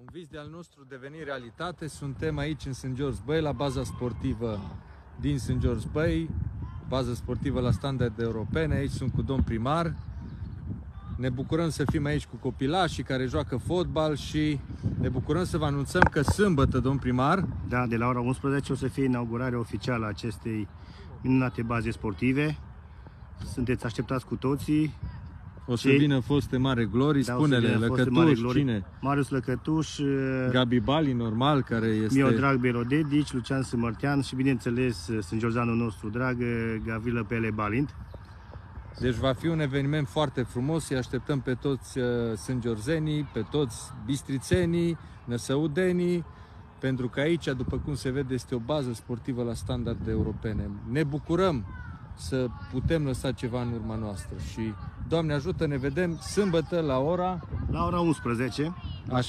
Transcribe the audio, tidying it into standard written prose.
Un vis de-al nostru deveni realitate. Suntem aici în St. George Bay, la baza sportivă din St. George Bay, bază sportivă la standarde europene. Aici sunt cu domn primar. Ne bucurăm să fim aici cu copilașii care joacă fotbal și ne bucurăm să vă anunțăm că sâmbătă, domn primar, da, de la ora 11 o să fie inaugurarea oficială a acestei minunate baze sportive. Sunteți așteptați cu toții. o să vină foste Mare Glorii, Da, spune-le, Lăcătuș, cine? Marius Lăcătuș, Gabi Bali, normal, care este... Miodrag Berodedici, Lucian Sâmărtean și, bineînțeles, sângeorzeanul nostru drag, Gavrila Pele Balint. Deci va fi un eveniment foarte frumos, îi așteptăm pe toți sângeorzenii, pe toți bistrițenii, năsăudenii, pentru că aici, după cum se vede, este o bază sportivă la standarde europene. Ne bucurăm să putem lăsa ceva în urma noastră și, Doamne ajută, ne vedem sâmbătă la ora... La ora 11. Așa.